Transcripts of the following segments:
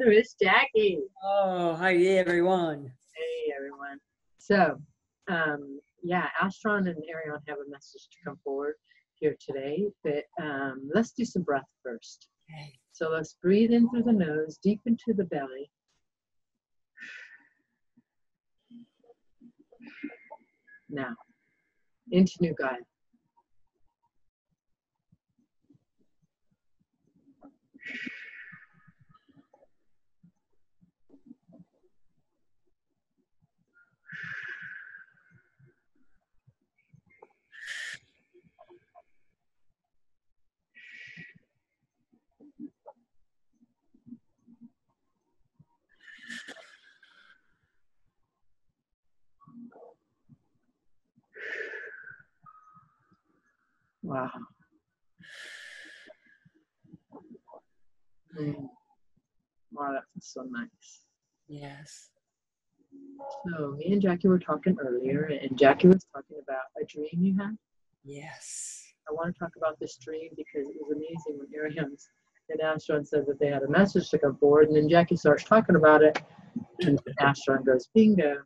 together is Jackie. Oh, hi everyone. Hey everyone. So, yeah, Astron and Airion have a message to come forward here today, but let's do some breath first. Okay. So let's breathe in through the nose, deep into the belly. Now, into New Gaia. Wow. Wow, that feels so nice. Yes. So me and Jackie were talking earlier, and Jackie was talking about a dream you had. Yes. I want to talk about this dream because it was amazing when Airion and Astron said that they had a message to come forward, and then Jackie starts talking about it, and Astron goes, bingo.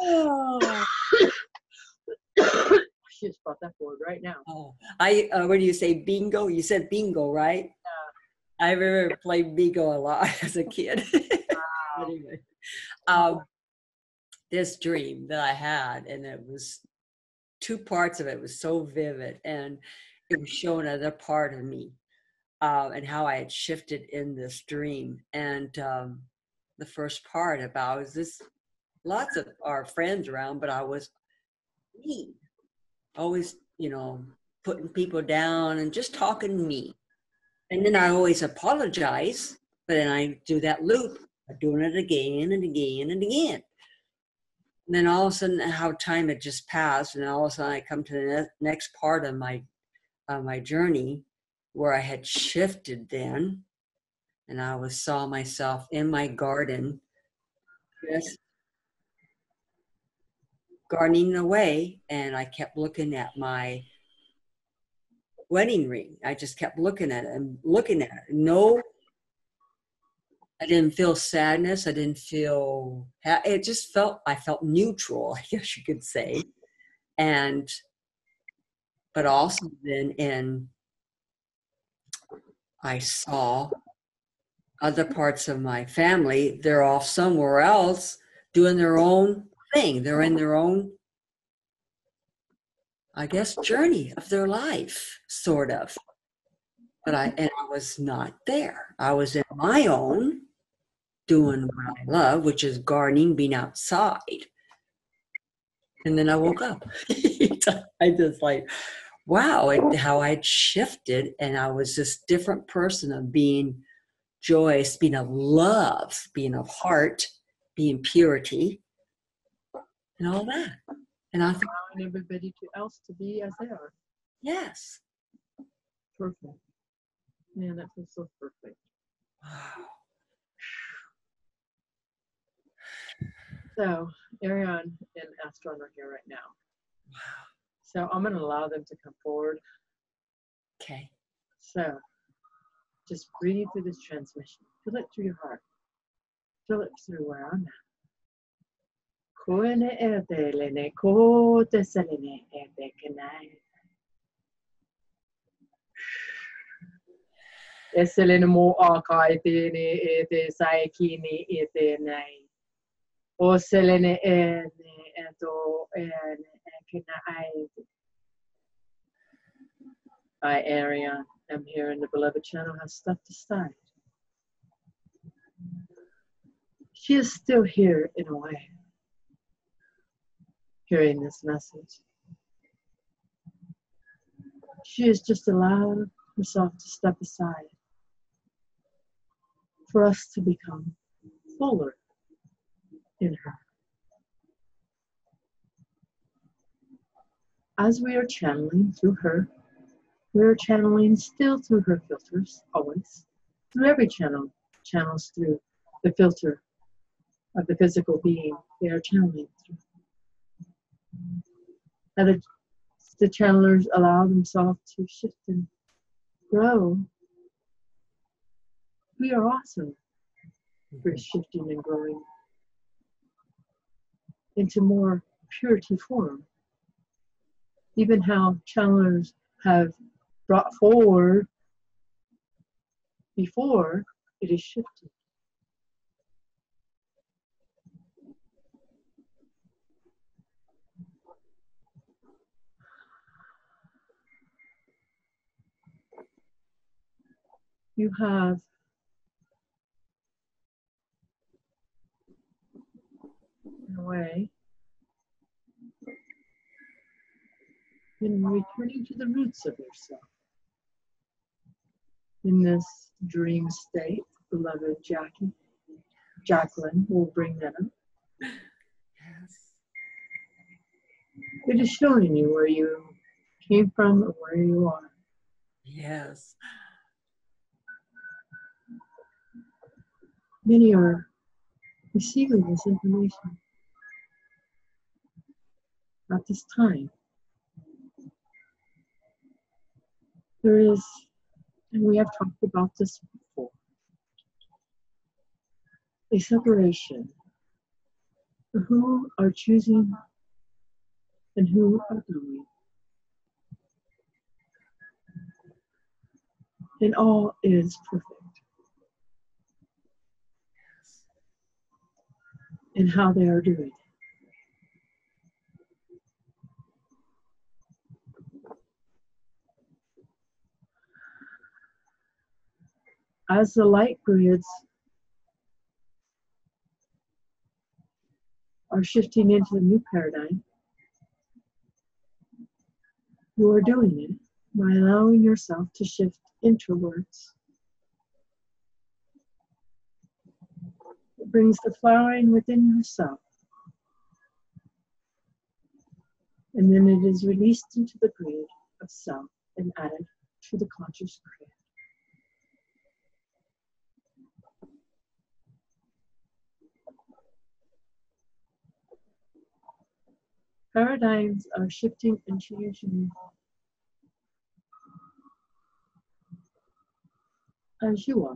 Oh. She just brought that forward right now. Oh, what do you say? Bingo? You said bingo, right? Yeah. I remember playing bingo a lot as a kid. Wow. Anyway, this dream that I had, and it was two parts of it. It was so vivid, and it was showing another part of me, and how I had shifted in this dream. And the first part about was this: lots of our friends around, but I was me, always, putting people down and just talking me. And then I always apologize, but then I do that loop of doing it again and again and again. And then all of a sudden, how time had just passed, and all of a sudden I come to the next part of my journey where I had shifted then, and I saw myself in my garden, just gardening away, and I kept looking at my wedding ring. I just kept looking at it and looking at it. No, I didn't feel sadness. I didn't feel, it just felt, I felt neutral, I guess you could say. But also then I saw other parts of my family. They're off somewhere else doing their own thing. They're in their own, I guess, journey of their life, sort of. But I was not there. I was in my own, doing what I love, which is gardening, being outside. And then I woke up. I just like, wow, how I'd shifted, and I was this different person of being joyous, being of love, being of heart, being purity, and all that. And I thought, allowing everybody else to be as they are. yes. Perfect. Man, that feels so perfect. Wow. So, Airion and Astron are here right now. Wow. So, I'm going to allow them to come forward. Okay. So, just breathe through this transmission. Feel it through your heart. Feel it through where I'm at. Eselene mo akaitini ete saikini ete nai. Oselene ene eto ene ekina aite. I, Airion, am here and the beloved channel has stepped aside. She is still here in a way, hearing this message. She has just allowed herself to step aside for us to become fuller in her. As we are channeling through her, we are channeling still through her filters, always. Through every channels through the filter of the physical being they are channeling through. And the channelers allow themselves to shift and grow We are also shifting and growing into more purity form. Even how channelers have brought forward before it is shifted. You have in a way been returning to the roots of yourself. In this dream state, beloved Jacqueline will bring that up. Yes. It is showing you where you came from and where you are. Yes. Many are receiving this information at this time. There is, and we have talked about this before, a separation of who are choosing and who are going. And all is perfect. And how they are doing. As the light grids are shifting into the new paradigm, you are doing it by allowing yourself to shift inwards. It brings the flowering within yourself, and then it is released into the grid of self and added to the conscious grid. Paradigms are shifting and changing as you are.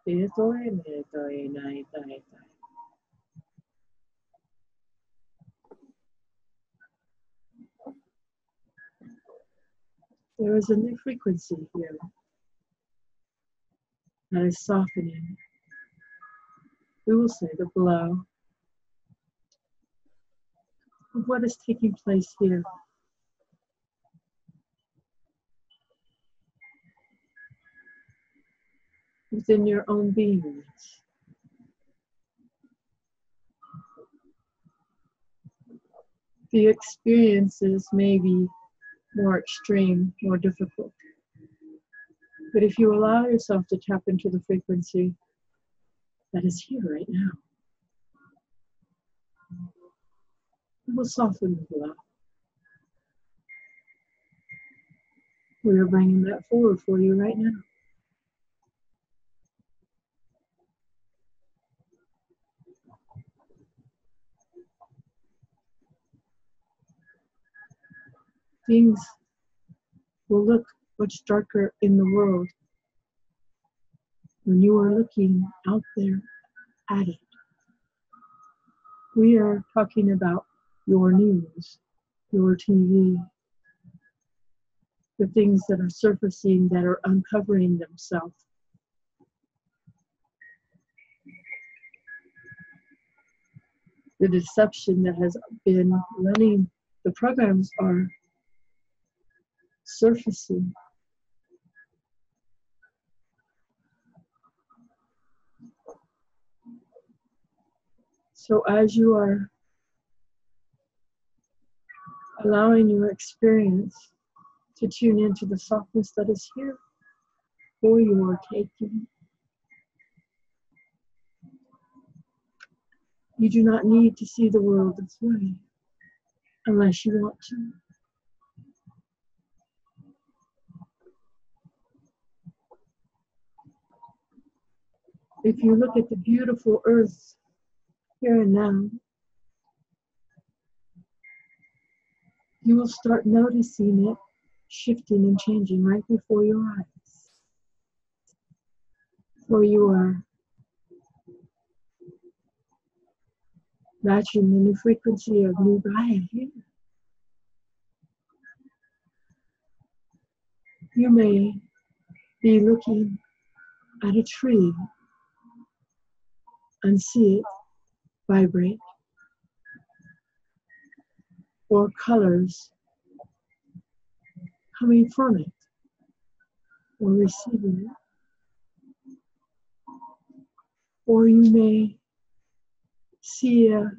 There is a new frequency here that is softening. We will say the glow of what is taking place here. Within your own beingness. The experiences may be more extreme, more difficult. But if you allow yourself to tap into the frequency that is here right now, it will soften the glow. We are bringing that forward for you right now. Things will look much darker in the world when you are looking out there at it. We are talking about your news, your TV, the things that are surfacing, that are uncovering themselves. The deception that has been running, the programs are surfacing. So as you are allowing your experience to tune into the softness that is here for your taking, you do not need to see the world this way unless you want to. If you look at the beautiful earth here and now, you will start noticing it shifting and changing right before your eyes. For you are matching the new frequency of new Gaia here. You may be looking at a tree and see it vibrate, or colors coming from it or receiving it. Or you may see a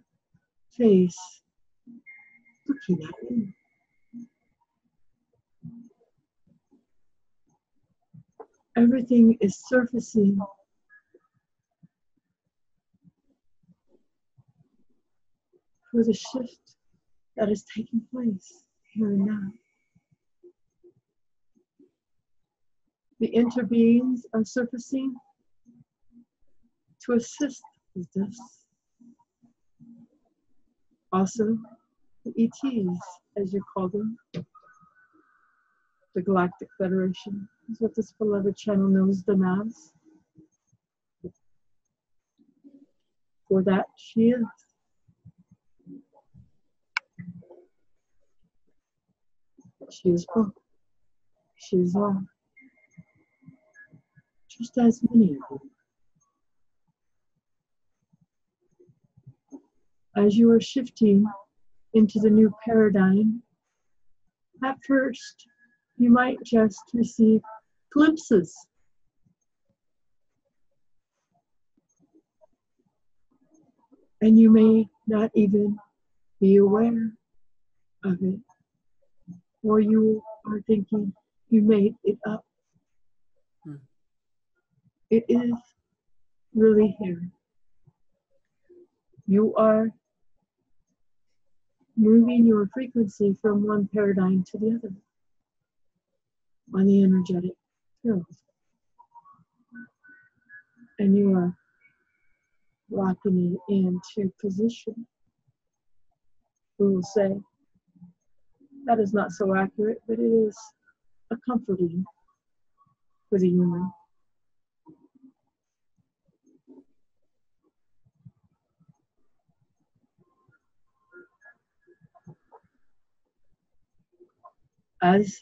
face looking at you. Everything is surfacing for the shift that is taking place here and now. The interbeings are surfacing to assist with this. Also, the ETs, as you call them, the Galactic Federation, is what this beloved channel knows them as. For that she is. She is both. She is all. Just as many of you. As you are shifting into the new paradigm, at first, you might just receive glimpses. And you may not even be aware of it. Or you are thinking you made it up. It is really here. You are moving your frequency from one paradigm to the other on the energetic field. And you are locking it into position. We will say that is not so accurate, but it is a comforting for the human. As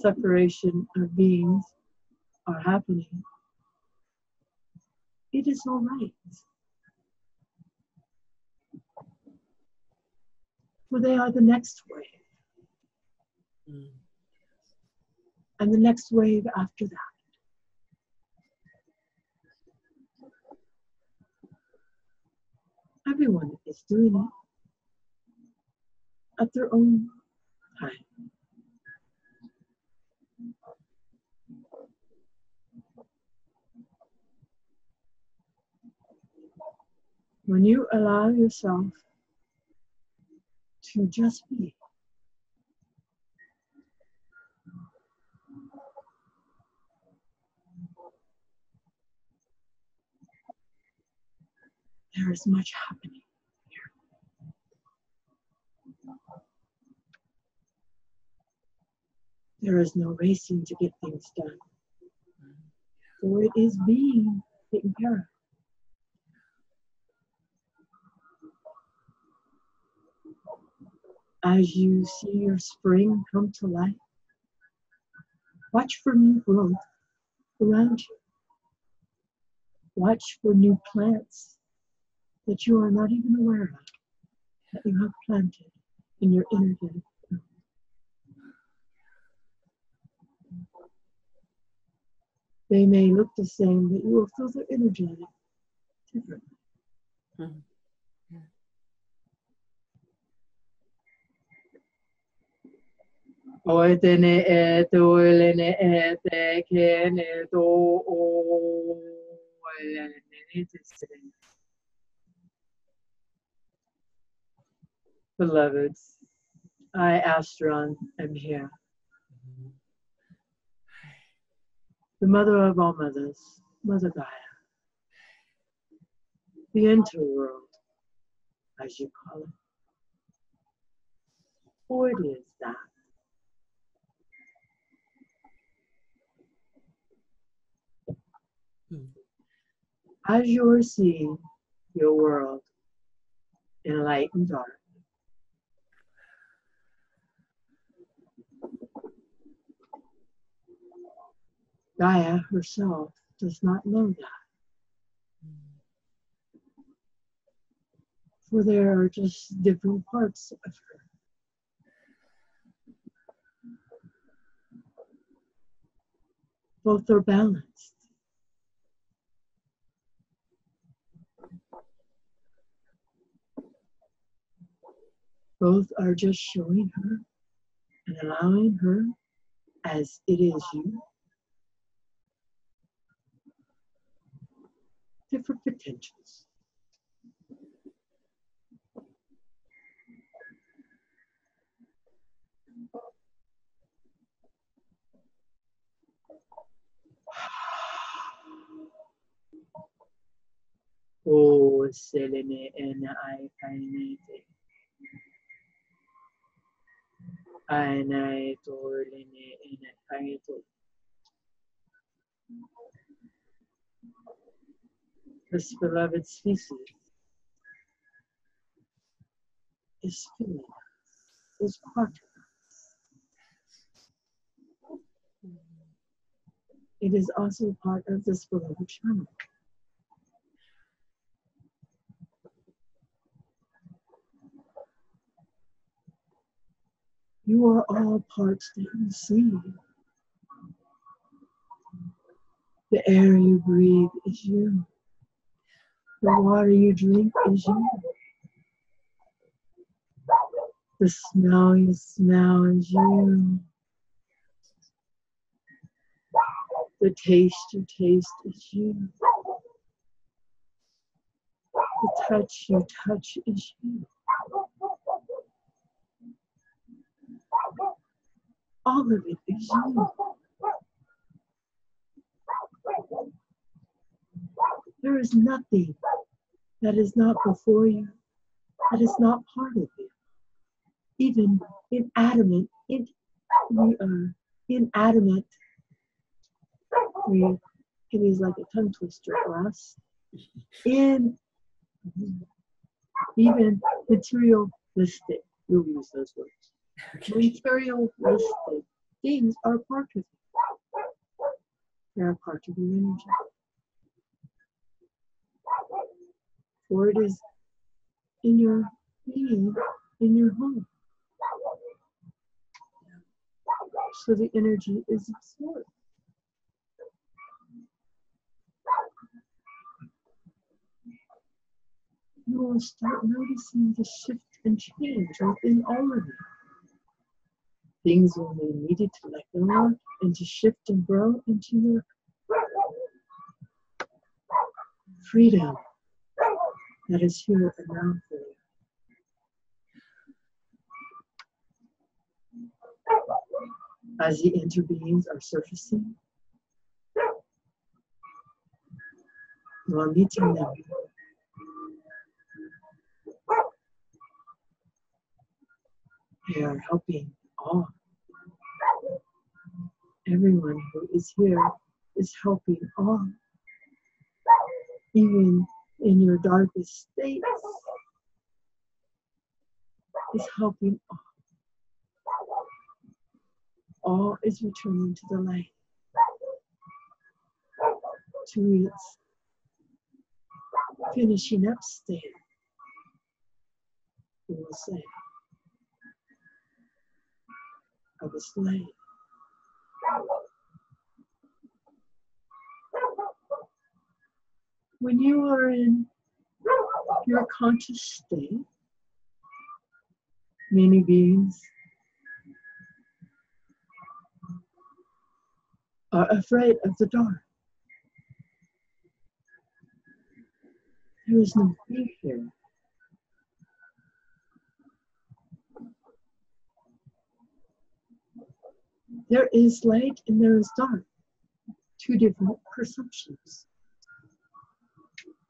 separation of beings are happening, it is all right. For they are the next wave. And the next wave after that. Everyone is doing it at their own time. When you allow yourself to just be, there is much happening here. There is no racing to get things done, for it is being taken care of. As you see your spring come to life, watch for new growth around you. Watch for new plants that you are not even aware of, that you have planted in your energetic field. They may look the same, but you will feel their energetic differently. Beloveds, I, Astron, am here. The mother of all mothers, Mother Gaia. The interworld as you call it. For it is that. As you're seeing your world in light and dark, Gaia herself does not know that. For there are just different parts of her. Both are balanced. Both are just showing her and allowing her as it is you. Different potentials. Oh, Selene and I kainete. Ainai torline and kaito. This beloved species is feeling us, is part of us. It is also part of this beloved channel. You are all parts that you see. The air you breathe is you. The water you drink is you. The smell you smell is you. The taste you taste is you. The touch you touch is you. All of it is you. There is nothing that is not before you, that is not part of you. Even inanimate, we are inanimate. It is like a tongue twister for us. Even materialistic, we'll use those words. Okay. Materialistic things are part of you. They are part of your energy. For it is in your being, in your home. So the energy is absorbed. You will start noticing the shift and change within all of you. Things will be needed to let go of and to shift and grow into your freedom that is here and now for you. As the interbeings are surfacing, you are meeting them. They are helping all. Everyone who is here is helping all. Even in your darkest states, is helping all. All is returning to the light, to its finishing up state, we will say, of its light. When you are in your conscious state, many beings are afraid of the dark. There is no fear here. There is light and there is dark. Two different perceptions.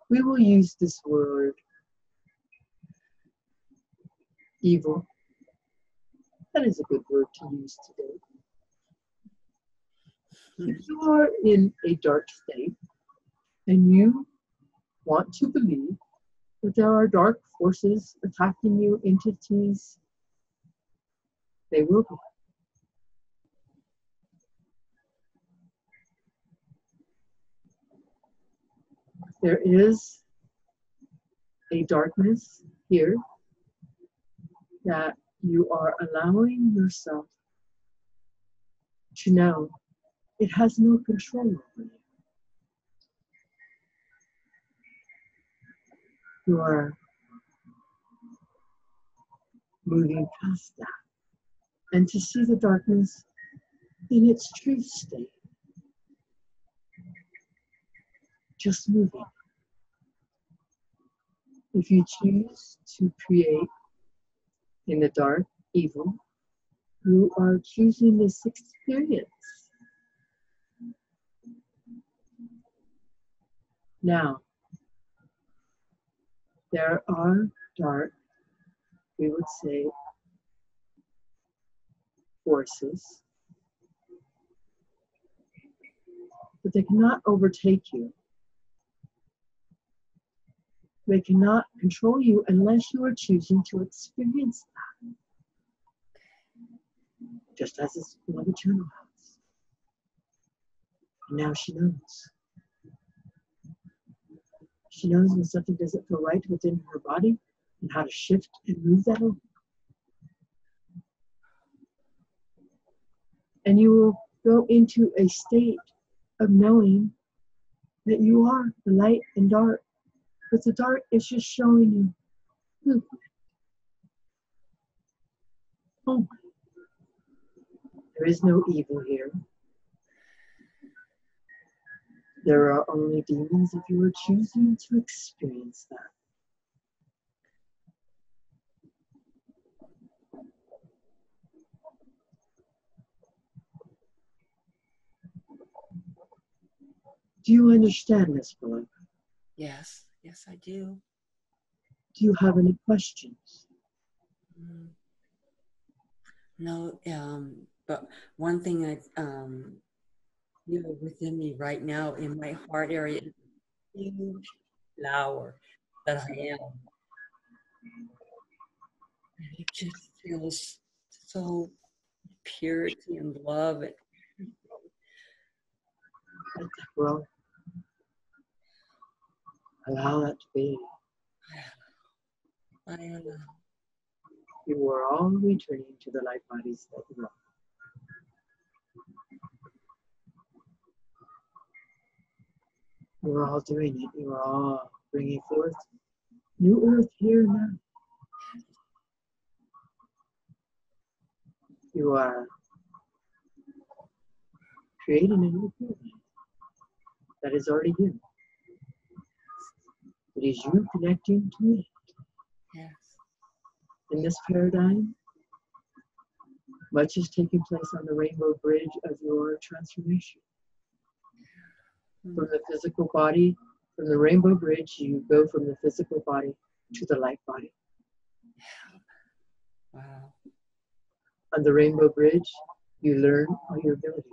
We will use this word evil. That is a good word to use today. If you are in a dark state and you want to believe that there are dark forces attacking you, entities, they will be. There is a darkness here that you are allowing yourself to know it has no control over you. You are moving past that. And to see the darkness in its true state. Just moving. If you choose to create in the dark evil, you are choosing this experience. Now, there are dark, we would say, forces, but they cannot overtake you. They cannot control you unless you are choosing to experience that. Just as this beloved channel has. And now she knows. She knows when something doesn't feel right within her body and how to shift and move that over. And you will go into a state of knowing that you are the light and dark. But the dark is just showing you movement. Oh, there is no evil here. There are only demons if you are choosing to experience that. Do you understand this, beloved? Yes, yes, I do. Do you have any questions? No, but one thing I, within me right now in my heart area is a huge flower that I am. And it just feels so purity and love. Let that grow. Allow that to be. I allow. You are all returning to the light bodies that you are. You are all doing it. You are all bringing forth new earth here and now. You are creating a new pyramid that is already here. It is you connecting to it. Yes. In this paradigm, much is taking place on the rainbow bridge of your transformation. From the physical body, from the rainbow bridge, you go from the physical body to the light body. Wow. On the rainbow bridge, you learn all your abilities.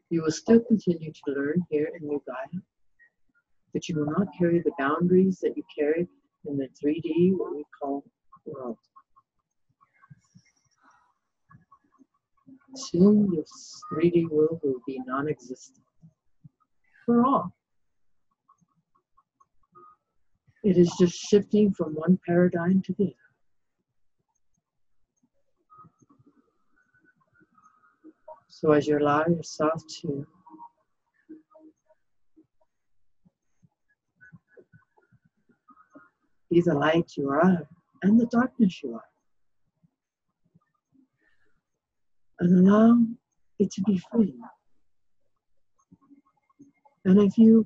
You will still continue to learn here in New Gaia, but you will not carry the boundaries that you carry in the 3D, what we call world. Soon this 3D world will be non-existent for all. It is just shifting from one paradigm to the other. So as you allow yourself to be the light you are and the darkness you are, and allow it to be free. And if you,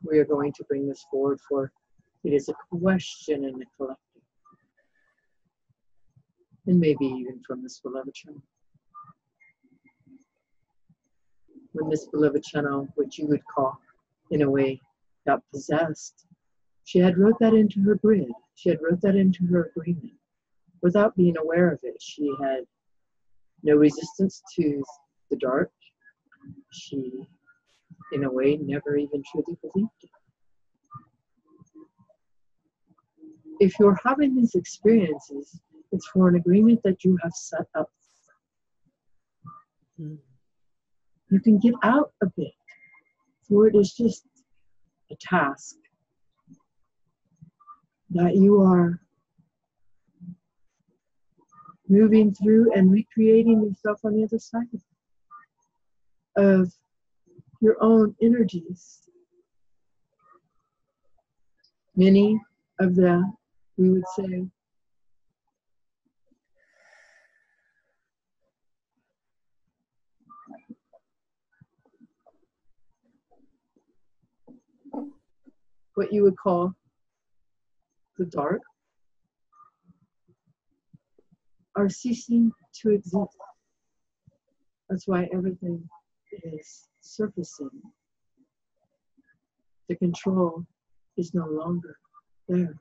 we are going to bring this forward for it is a question in the collective. And maybe even from this beloved channel. When this beloved channel, which you would call, in a way, got possessed, She had wrote that into her grid. She had wrote that into her agreement. Without being aware of it, she had no resistance to the dark. She, in a way, never even truly believed it. If you're having these experiences, it's for an agreement that you have set up. You can get out a bit, for it is just a task that you are moving through and recreating yourself on the other side of your own energies. Many of the, we would say, what you would call the dark, are ceasing to exist. That's why everything is surfacing. The control is no longer there.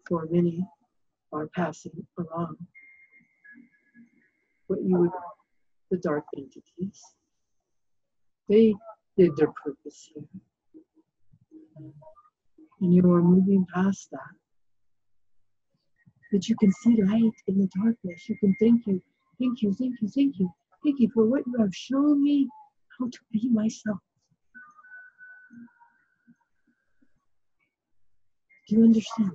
For many are passing along what you would call the dark entities. They did their purpose here. And you are moving past that. That you can see light in the darkness. You can thank you for what you have shown me how to be myself. Do you understand?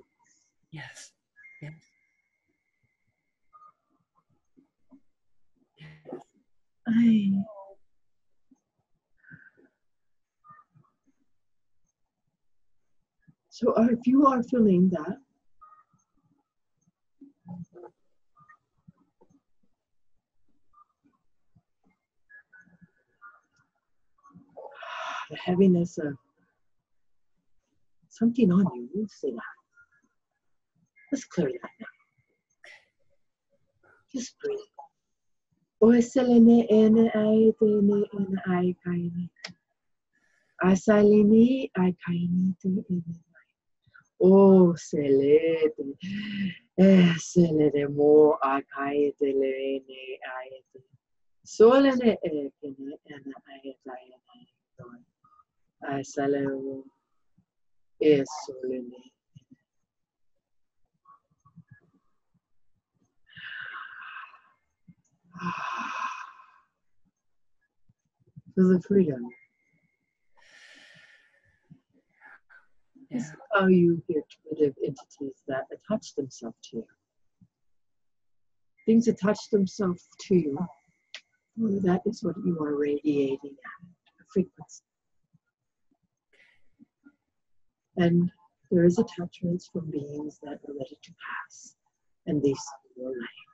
Yes. Yes. So if you are feeling that, the heaviness of something on you, we'll say that. Let's clear that now. Just breathe. Oh, selete, selete mo akaite lene aite. Solene ekene ena aita ena. I salemo solene. Feel the freedom. This is how you get rid of entities that attach themselves to you. Things attach themselves to you. Well, that is what you are radiating at, a frequency. And there is attachments from beings that are ready to pass, and they see your light.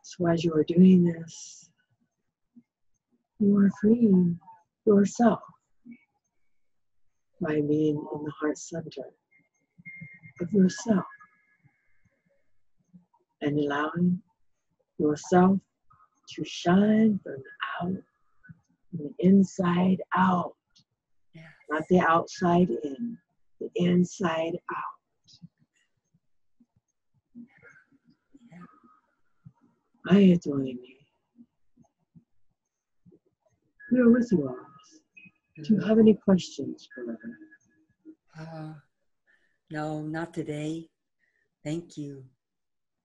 So as you are doing this, you are freeing yourself by being in the heart center of yourself and allowing yourself to shine from the inside out, not the outside in, the inside out. I adore me. We are with you always. Do you have any questions for her? No, not today. Thank you.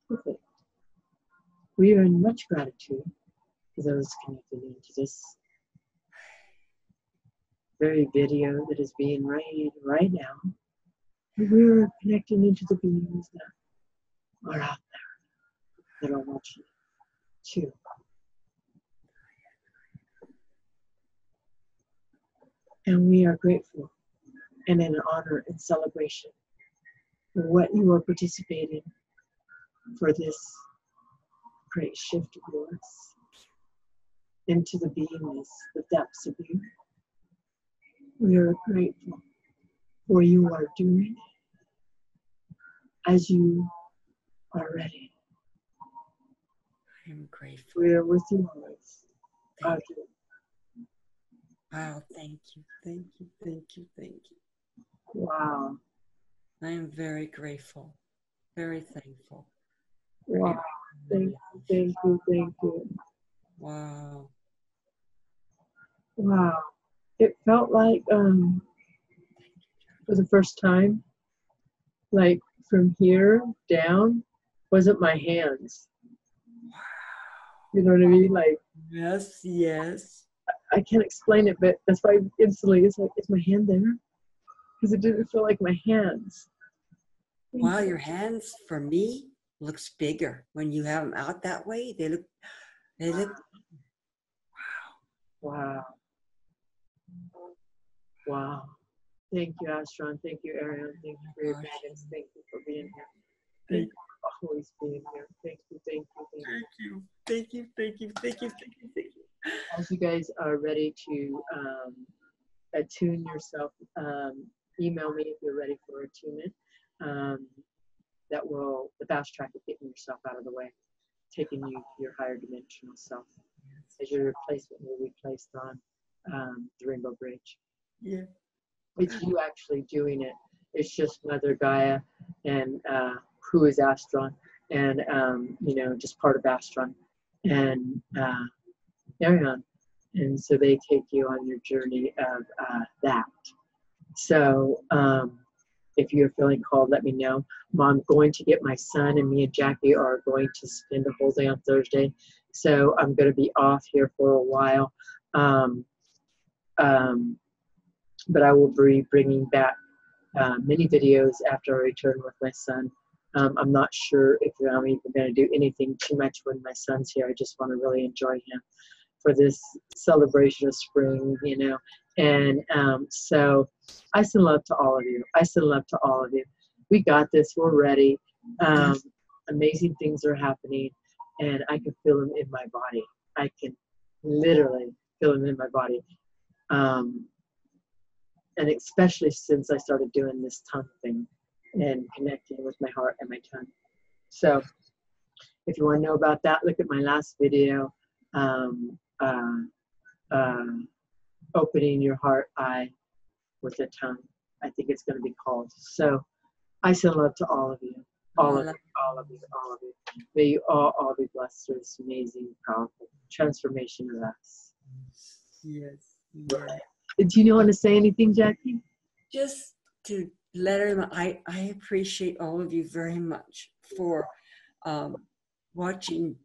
Perfect. We are in much gratitude for those connected into this very video that is being made right now. We're connecting into the beings that are out there, that are watching too. And we are grateful and in honor and celebration for what you are participating for this great shift of yours into the beingness, the depths of you. We are grateful for you are doing as you are ready. I am grateful. We are with you always. Thank you. Wow, thank you, thank you, thank you, thank you. Wow. I am very grateful, very thankful. Wow. Thank you, thank you, thank you. Wow. Wow. It felt like for the first time, like from here down wasn't my hands. You know what I mean? Like Yes, yes. I can't explain it, but that's why instantly it's like, is my hand there? Because it didn't feel like my hands. Wow, your hands for me looks bigger when you have them out that way. They look. Wow. Wow. Thank you, Astron. Thank you, Airion. Thank you for your guidance. Thank you for being here. Thank you for always being here. Thank you, thank you, thank you. Thank you, thank you, thank you, thank you, thank you. As you guys are ready to attune yourself, email me if you're ready for attunement. That will, the fast track of getting yourself out of the way, taking you to your higher dimensional self as your replacement will be placed on the Rainbow Bridge. Yeah. It's you actually doing it. It's just Mother Gaia and who is Astron and, you know, just part of Astron and Airion. And so they take you on your journey of that. So if you're feeling called, let me know. I'm going to get my son, and me and Jackie are going to spend the whole day on Thursday. So I'm going to be off here for a while. But I will be bringing back many videos after I return with my son. I'm not sure if I'm even going to do anything too much when my son's here. I just want to really enjoy him for this celebration of spring, you know. And so I send love to all of you. I send love to all of you. We got this. We're ready. Amazing things are happening, and I can feel them in my body. I can literally feel them in my body. And especially since I started doing this tongue thing and connecting with my heart and my tongue. So if you want to know about that, look at my last video, opening your heart eye with the tongue. I think it's going to be called. So I send love to all of you, all of you, all of you, all of you. May you all be blessed through this amazing, powerful transformation of us. Yes. Right. Do you want to say anything, Jackie? Just to let her know, I appreciate all of you very much for watching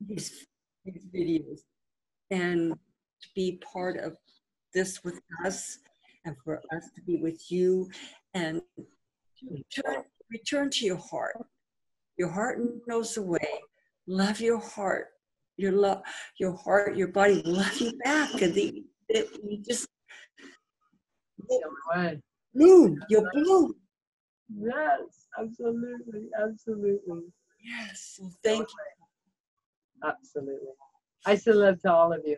these videos and to be part of this with us and for us to be with you and return to your heart. Your heart knows the way. Love your heart. Your heart, your body love you back. And you just bloom. You'll bloom. Yes, absolutely, absolutely. Yes, well, thank you. Absolutely. I send love to all of you.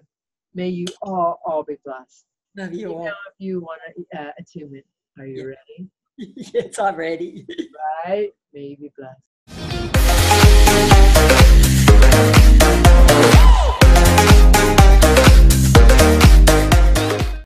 May you all be blessed. Love you all. If you want to attunement, are you ready? Yes, I'm ready. Right? May you be blessed.